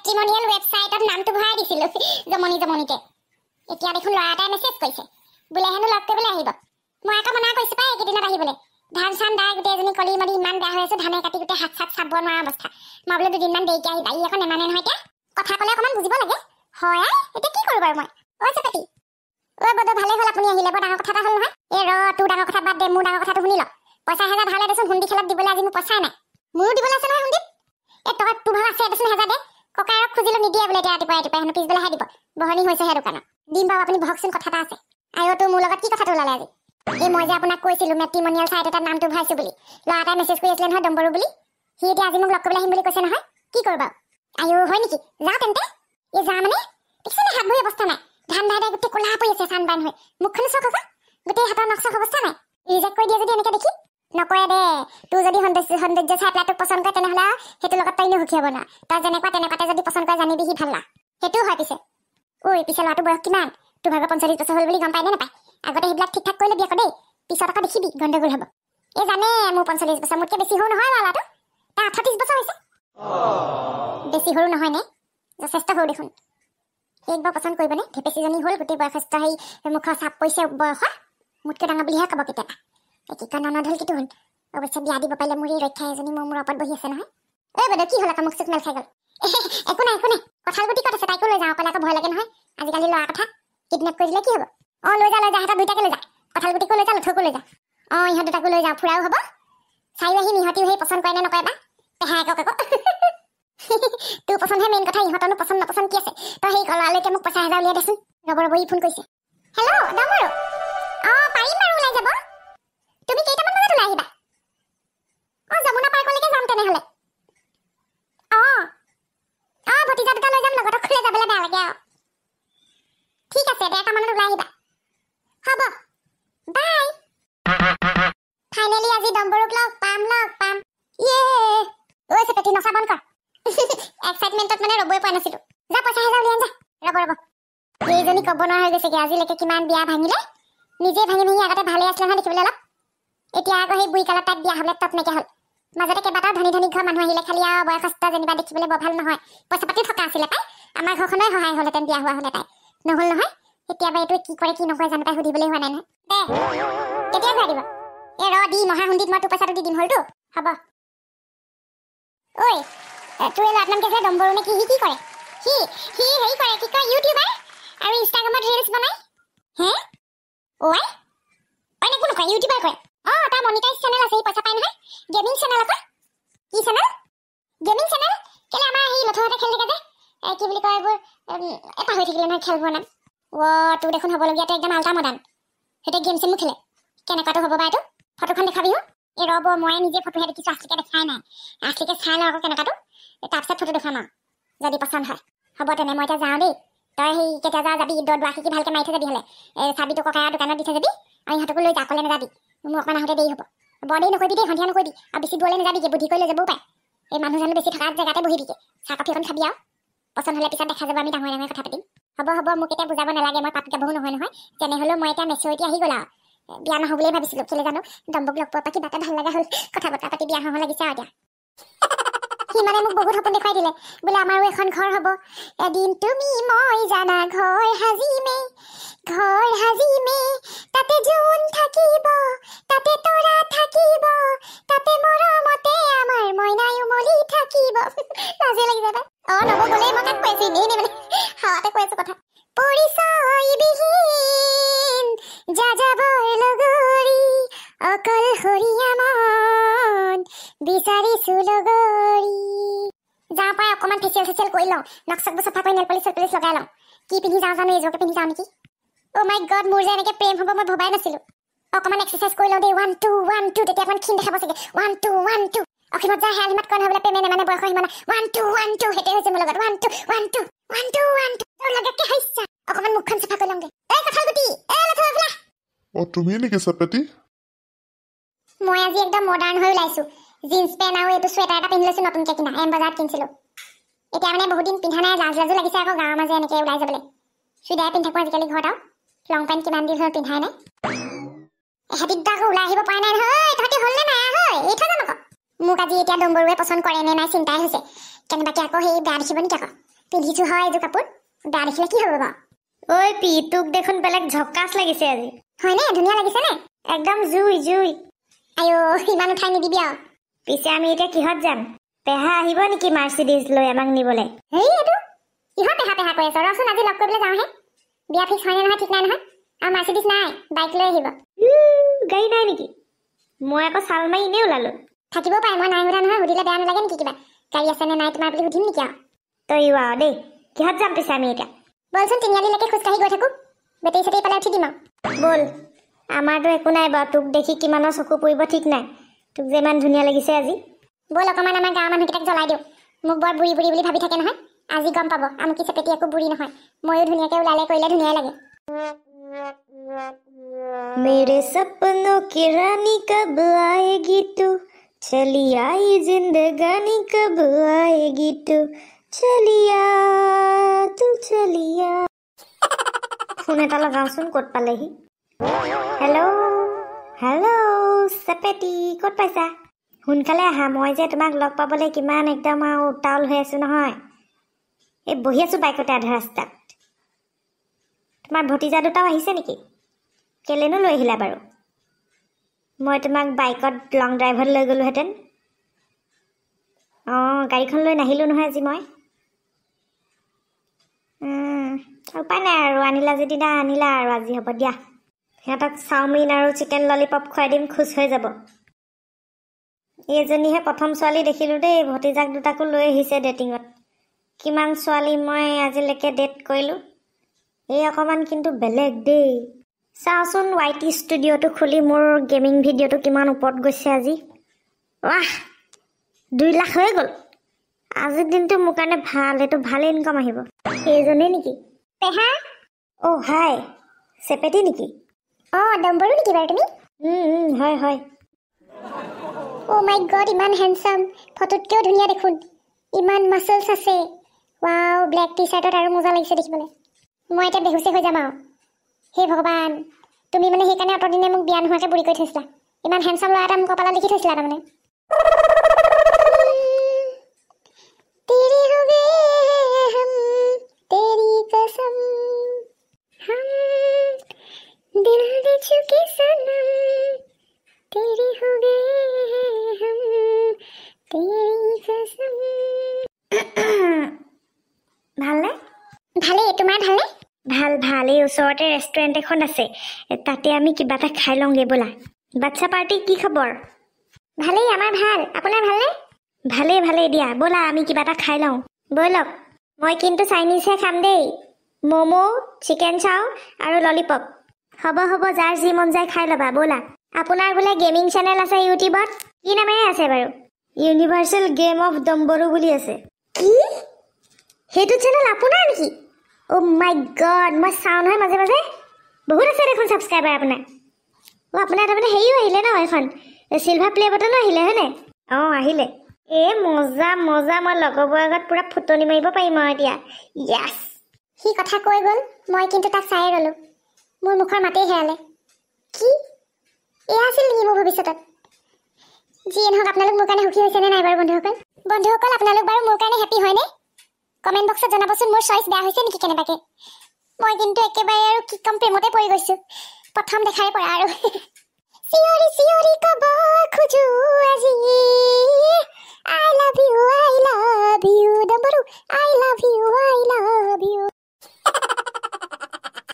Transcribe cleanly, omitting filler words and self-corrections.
matrimonial ৱেবছাইটত নামটো ভৰাই দিছিলো জমনিতে এতিয়া দেখোন ল'ৰা এটাই মেছেজ কৰিছে বোলে হেনো লগ কৰিবলৈ আহিব মই আকৌ মনা কৰিছো পাই এইকেইদিনত আহিবলৈ ধান চান দাই গোটেই এজনী কলি মলি ইমান বেয়া হৈ আছে ধানে কাটি গোটেই হাত চাত চাব নোৱাৰা অৱস্থা মই বোলে দুদিনমান দেৰিকে আহিবা ই আকৌ নেমানে নহয় এতিয়া কথা ক'লে অকণমান বুজিব লাগে হয় এতিয়া কি কৰোঁ বাৰু মই ঐ চেপেটি ঐ বদ ভালে হ'ল আপুনি আহিলে বৰ ডাঙৰ কথা এটা হ'ল নহয় এই তোৰ ডাঙৰ কথা বাদ দে মোৰ ডাঙৰ কথাটো শুনি ল পইচা হেজাৰ ধালে দেচোন হুন্দি খেলত দিবলৈ আজি মোৰ পইচাই নাই মোৰো দিবলৈ আছে নহয় হুন্দিত এই তই তোৰ ভাগ আছে দেচোন হেজাৰ দে ককাইৰক খুজিলে নিদিয়ে বোলে এতিয়া ৰাতিপুৱা হেনো পিছবেলাহে দিব বহনি হৈছে সেই দোকানত দিম বাৰু আপুনি বহকচোন কথা এটা আছে আৰু তোৰ মোৰ লগত কি কথাটো ওলালে আজি এই মই যে আপোনাক কৈছিলো মেট্ৰিমনিয়েল চাইট এটাত নামটো ভৰাইছো বুলি ল'ৰা এটাই মেছেজ কৰি আছিলে নহয় ডম্বৰু বুলি সি এতিয়া আজি মোক লগ কৰিবলৈ আহিম বুলি কৈছে নহয় কি কৰোঁ বাৰু আয়ো হয় নেকি যা তেন্তে এই যা মানে দেখিছে নে হাত ভৰি অৱস্থা নাই ধান দাই গোটেই ক'লা পৰি আছে চানবান হৈ মুখখন চক আকৌ গোটেই হাতৰ নক্সক অৱস্থা নাই ৰিজেক্ট কৰি দিয়ে যদি এনেকৈ দেখি নকৰে দে তোৰ যদি সৌন্দৰ্য চাই পেলাই তোক পচন্দ কৰে তেনেহ'লে সেইটো লগত তই এনেও সুখী হ'ব না তই যেনেকুৱা তেনেকুৱাতে যদি পচন্দ কৰে জানিবি সি ভাল না সেইটোও হয় পিছে ঐ পিছে ল'ৰাটো বয়স কিমান তোৰ ভাগৰ 45 বছৰ হ'ল বুলি গম পাই নে নাপায় আগতে সেইবিলাক ঠিক ঠাক কৰি ল'বি আকৌ দেই পিছত আকৌ দেখিবি গণ্ডগোল হ'ব এই জানে মোৰ 45 বছৰ মোতকৈ বেছি সৰু নহয় ল'ৰাটো তাৰ 38 বছৰ হৈছে বেছি সৰু নহয় নে যথেষ্ট সৰু দেখোন এক বৰ পচন্দ কৰিবনে ধেপেচিজনী হ'ল গোটেই বয়সস্থ সেই মুখৰ চাপ পৰিছে বয়সৰ মোতকৈ ডাঙৰ বুলিহে ক'ব কেতিয়াবা কি কাৰণ নধল কিটো হ'ল অৱশ্যে বিয়া দিব পাৰিলে মোৰ এই ৰক্ষা এজনী মোৰ ওপৰত বহি আছে নহয় এই বাইদেউ কি হ'ল আকৌ মুখ চুখ মেল খাই গ'ল একো নাই কঁঠাল গুটি ক'ত আছে তাইকো লৈ যাওঁ অকলে আকৌ ভয় লাগে নহয় আজিকালি ল'ৰা কথা কিডনেপ কৰি দিলে কি হ'ব লৈ যা সিহঁতৰ দুইটাকে লৈ যা কঁঠাল গুটিকো লৈ যা লুঠুকো লৈ যা ইহঁত দুটাকো লৈ যাওঁ ফুৰাও হ'ব চাইও আহিম ইহঁতিও সেই পচন্দ কৰে নে নকৰে বা পেহায়েকক আকৌ তোৰ পচন্দহে মেইন কথা ইহঁতৰনো পচন্দ নপচন্দ কি আছে তই সেই কলালৈকে মোক 50,000 উলিয়াই দেচোন ৰব ই ফোন কৰিছে হেল্ল' ডাঙৰ পাৰিম বাৰু ওলাই যাব তুমি কেইটামান বজাত ওলাই আহিবা যমুনা পাৰ্কলৈকে যাম তেনেহ'লে ভতিজা দুটা লৈ যাম লগত অকলে যাবলৈ বেয়া লাগে আৰু ঠিক আছে 1:00 ওলাই আহিবা হ'ব বাই ফাইনেলি আজি ডম্বৰুক লগ পাম ইয়ে ঐ চেপেটি নচা বন্ধ কৰ এক্সাইটমেণ্টত মানে ৰ'বই পোৱা নাছিলো যা 50,000 উলিয়াই যা ৰব এইজনী ক'ব নোৱাৰা হৈ গৈছেগে আজিলৈকে কিমান বিয়া ভাঙিলে নিজে ভাঙি আগতে ভালে আছিলে নহয় দেখিবলৈ অলপ এতিয়া আকৌ সেই বুঢ়ী কালত তাইক বিয়া হ'বলৈ তপ নাইকিয়া হ'ল মাজতে কেইবাটাও ধনী ঘৰ মানুহ আহিলে খালি আৰু বয়সস্থ যেনিবা দেখিবলৈ বৰ ভাল নহয় পইচা পাতি থকা আছিলে পাই আমাৰ ঘৰখনৰে সহায় হ'লহেঁতেন বিয়া হোৱা হ'লে তাই নহ'ল নহয় কেতিয়াবা এইটো কি কৰে কি নকৰে জানো পাই সুধিবলৈ হোৱা নাই নহয় দে কেতিয়া ঘূৰাই দিব দি মহাহুন্দিত মই তোৰ পইচাটো দি দিম হ'লতো হ'ব ঐ তোৰ এই ল'ৰাৰ নাম কি আছিলে ডম্বৰু নে কি সি কি কৰে সি হেৰি কৰে কি কয় ইউটিউবাৰ আৰু ইনষ্টাগ্ৰামত ৰিলছ বনাই হে অইনে কোনো কয় ইউটিউবাৰ কৰে তাৰ মনিটাইজ চেনেল আছে সি পইচা পায় নহয় গেমিং চেনেল আকৌ কি চেনেল গেমিং চেনেল কেলে আমাৰ সেই লঠহঁতে খেলি থাকে যে কি বুলি কয় এইবোৰ এটা হৈ থাকিলে নহয় খেলবোৰ নাম তোৰ দেখোন হ'বলগীয়াটো একদম আল্টা মডাৰ্ণ সেইটোৱে গেম চেমো খেলে কেনেকুৱাটো হ'ব বা এইটো ফটোখন দেখাবিও ৰ'ব মই নিজে ফটোহে দেখিছোঁ আছলিকে দেখাই নাই আছলিকে চাই লওঁ আকৌ কেনেকুৱাটো তাৰপিছত ফটো দেখাম আৰু যদি পচন্দ হয় হ'ব তেনে মই এতিয়া যাওঁ দেই তই সেই কেতিয়া যাবি দোৱা শিকি ভালকৈ মাৰি থৈ যাবি হ'লে চাবিটো ককাইৰ দোকানত দি থৈ যাবি আৰু ইহঁতকো লৈ যা অকলে নাযাবি মোৰ অকণমান আহোঁতে দেৰি হ'ব বৰ দেৰি নকৰিবি দেই সন্ধিয়া নকৰিবি আৰু বেছি দূৰলৈ নাযাবিগৈ বুদ্ধি কৰি লৈ যাবও পাৰে এই মানুহ জানো বেছি থকা জেগাতে বহিবিগৈ চাহ কফি এখন খাবি আৰু পচন্দ হ'লে পিছত দেখা যাব আমি ডাঙৰে কথা পাতিম হ'ব মোক এতিয়া বুজাব নালাগে মই পাতি যাবও নহয় তেনেহ'লেও মই এতিয়া মেচিউৰিটি আহি গ'ল আৰু বিয়া নহওঁ বুলিয়ে ভাবিছিলোঁ কেলৈ জানো ডম্বক লগ পোৱাৰ পৰা কিবা এটা ভাল লগা হ'ল কথা বতৰা পাতি বিয়া হওঁ লাগিছে আৰু এতিয়া সি মানে মোক বহুত সপোন দেখুৱাই দিলে বোলে আমাৰো এখন ঘৰ হ'ব এদিন তুমি মই জানা ঘৰ সাজিমে তাতে জোন থাকিব তাতে তৰা থাকিব তাতে মৰমতে আমাৰ মইনাই উমলি থাকিব লাজে লাগি যাবা নব গ'লেই মই তাক কৈ আছো এনেই মানে হাৱাতে কৈ আছো কথা পৰিচয় বিহীন যাযাবৰ লগৰী অকলশৰীয়া মন বিচাৰিছো লগৰী যাওঁ পাই অকণমান ফেচিয়েল কৰি লওঁ নখ চকবোৰ চফা কৰি নেল পলিচ লগাই লওঁ কি পিন্ধি যাওঁ জানো এইযোৰকে পিন্ধি যাওঁ নেকি মাই গড মোৰ যে এনেকৈ প্ৰেম হ'ব মই ভবাই নাছিলোঁ অকণমান এক্সাৰচাইজ কৰি লওঁ দেই 1 2 1 2 তেতিয়া অকণমান ক্ষীণ দেখাব চাগে 1 2 1 2 অসীমত যায় হেলমেট কণ হ'বলৈ প্ৰেমে নেমানে বয়স সিমানে 1 2 1 2 সেইটোৱে হৈছে মোৰ লগত 1 2 1 2 1 2 1 2 তোৰ লগতে হাইছা অকণমান মুখখন চাফা কৰি লওঁগে কঁঠাল গুটি লঠা তুমি নেকি চেপেটি মই আজি একদম মডাৰ্ণ হৈ ওলাইছোঁ জিন্স পেণ্ট আৰু এইটো চুৱেটাৰ এটা পিন্ধি লৈছোঁ নতুনকৈ কিনা বজাৰত কিনিছিলোঁ এতিয়া মানে বহুত দিন পিন্ধা নাই লাজো লাগিছে আকৌ গাঁৱৰ মাজে এনেকৈ ওলাই যাবলৈ চুইদাৰ পিন্ধি থাকোঁ আজিকালি ঘৰত আৰু লং পেণ্ট কিমান দিন হ'ল পিন্ধাই নাই এহেঁতিতো আকৌ ওলাই আহিব পৰা নাই নহয় তহঁতি হ'লনে নাই এই থৈ যাম আকৌ মোক আজি এতিয়া ডম্বৰুৱে পচন্দ কৰে নে নাই চিন্তাই হৈছে কেনেবাকৈ আকৌ সেই বেয়া দেখিব নেকি আকৌ পিন্ধিছো হয় এইযোৰ কাপোৰ বেয়া দেখিলে কি হ'ব বাৰু ঐ পি তোক দেখোন বেলেগ ঝক্কাছ লাগিছে আজি হয়নে ধুনীয়া লাগিছে নে একদম জুই জুই আইও ইমান উঠাই নিদিবি আৰু পিছে আমি এতিয়া কিহত যাম পেহা আহিব নেকি মাৰ্চিডিজ লৈ আমাক নিবলৈ হেই এইটো কিহৰ পেহা পেহা কৈ আছ ৰচোন আজি লগ কৰিবলৈ যাওঁহে বিয়া ফিক্স হয়নে নহয় ঠিক নাই নহয় আৰু মাৰ্চিডিজ নাই বাইক লৈ আহিব গাড়ী নাই নেকি মই আকৌ চাল মাৰি এনেই ওলালো থাকিবও পাৰে মই নাই সোধা নহয় সুধিলে বেয়া নালাগে নেকি কিবা গাড়ী আছে নে নাই তোমাৰ বুলি সুধিম নেকি আৰু তই আৰু দেই কিহত যাম পিছে আমি এতিয়া বলচোন তিনিআলিলৈকে খোজকাঢ়ি গৈ থাকো বেটেৰী চেটেৰী পালে উঠি দিম আৰু বল আমাৰতো একো নাই বাৰু তোক দেখি কিমানৰ চকু পৰিব ঠিক নাই তোক যে ইমান ধুনীয়া লাগিছে আজি বল অকণমান আমাৰ গাঁৱৰ মানুহকেইটাক জ্বলাই দিওঁ মোক বৰ বুঢ়ী বুঢ়ী বুলি ভাবি থাকে নহয় আজি গম পাব আমুকি চেপেটি একো বুঢ়ী নহয় ময়ো ধুনীয়াকৈ ওলালে কৰিলে ধুনীয়াই লাগে मेरे सपनों की रानी कब आएगी तू चली आई जिंदगानी कब आएगी तू चलिया तू चलिया ফোন এটা লগাওচোন ক'ত পালেহি হেল্ল' হেল্ল' চেপেটি ক'ত পাইছা সোনকালে আহা মই যে তোমাক লগ পাবলৈ কিমান একদম আৰু উতাউল হৈ আছো নহয় এই বহি আছো বাইকতে আধা ৰাস্তাত তোমাৰ ভতিজা দুটাও আহিছে নেকি কেলেনো লৈ আহিলা বাৰু মই তোমাক বাইকত লং ড্ৰাইভত লৈ গ'লোহেঁতেন অঁ গাড়ীখন লৈ নাহিলোঁ নহয় আজি মই উপায় নাই আৰু আনিলা যিদিনা আনিলা আৰু আজি হ'ব দিয়া সিহঁতক চাওমিন আৰু চিকেন ললিপপ খুৱাই দিম খুচ হৈ যাব এইজনীহে প্ৰথম ছোৱালী দেখিলোঁ দেই ভতিজাক দুটাকো লৈ আহিছে ডেটিঙত কিমান ছোৱালী মই আজিলৈকে ডেট কৰিলোঁ এই অকণমান কিন্তু বেলেগ দেই চাওঁচোন ৱাইটি ষ্টুডিঅ'টো খুলি মোৰ গেমিং ভিডিঅ'টো কিমান ওপৰত গৈছে আজি ৱাহ 2 লাখ হৈ গ'ল আজিৰ দিনটো মোৰ কাৰণে ভাল এইটো ভালে ইনকাম আহিব এইজনেই নেকি পেহা অ' হাই চেপেটি নেকি অঁ ডম্বৰু নেকি বাৰু তুমি হয় হয় অ' মাই গড ইমান হেণ্ডচাম ফটোতকৈও ধুনীয়া দেখোন ইমান মাচলছ আছে ৱাও ব্লেক টি চাৰ্টত আৰু মজা লাগিছে দেখিবলৈ মই এতিয়া বেহুচে হৈ যাম আৰু হে ভগৱান তুমি মানে সেইকাৰণে অতদিনে মোক বিয়া নোহোৱাকৈ বুঢ়ী কৰি থৈছিলা ইমান হেণ্ডচাম ল'ৰা এটা মোক কপালত লিখি থৈছিলা তাৰমানে তেৰি हो गए हम तेरी कसम हम दिल दे चुके सनम तेरी हो गए हम तेरी कसम ভালনে ভালেই তোমাৰ ভালনে ভাল ভাল এই ওচৰতে ৰেষ্টুৰেণ্ট এখন আছে তাতে আমি কিবা এটা খাই লওঁগৈ ব'লা বাচ্ছা পাৰ্টি কি খবৰ ভালেই আমাৰ ভাল আপোনাৰ ভালনে ভালেই ভালেই দিয়া ব'লা আমি কিবা এটা খাই লওঁ ব'লক মই কিন্তু চাইনিজহে খাম দেই ম'ম' চিকেন চাও আৰু ললিপপ হ'ব হ'ব যাৰ যি মন যায় খাই ল'বা ব'লা আপোনাৰ বোলে গেমিং চেনেল আছে ইউটিউবত কি নামেৰে আছে বাৰু ইউনিভাৰ্চেল গেম অফ ডম্বৰু বুলি আছে কি সেইটো চেনেল আপোনাৰ নেকি অ' মাই গড মই চাওঁ নহয় মাজে মাজে বহুত আছে দেখোন ছাবস্ক্ৰাইবাৰ আপোনাৰ আপোনাৰ তাৰমানে হেৰিও আহিলে ন এখন চিলভাৰ প্লে বটনো আহিলে হয়নে অঁ আহিলে মজা মজা মই লগৰবোৰৰ আগত পুৰা ফুটনি মাৰিব পাৰিম আৰু এতিয়া য়েছ সি কথা কৈ গ'ল মই কিন্তু তাক চায়ে ৰ'লোঁ মোৰ মুখৰ মাতেই হেৰালে কি এয়া আছিল নেকি মোৰ ভৱিষ্যতত যিয়ে নহওক আপোনালোক মোৰ কাৰণে সুখী হৈছেনে নাই বাৰু বন্ধুসকল আপোনালোক বাৰু মোৰ কাৰণে হেপী হয়নে কমেণ্ট বক্সত জনাবচোন মোৰ চইচ বেয়া হৈছে নেকি কেনেবাকৈ মই কিন্তু একেবাৰে আৰু কি কম প্ৰেমতে পৰি গৈছোঁ প্ৰথম দেখাৰে পৰা আৰু চিঞৰি চিঞৰি ক'ব খোজো আজি I love you Dambaru I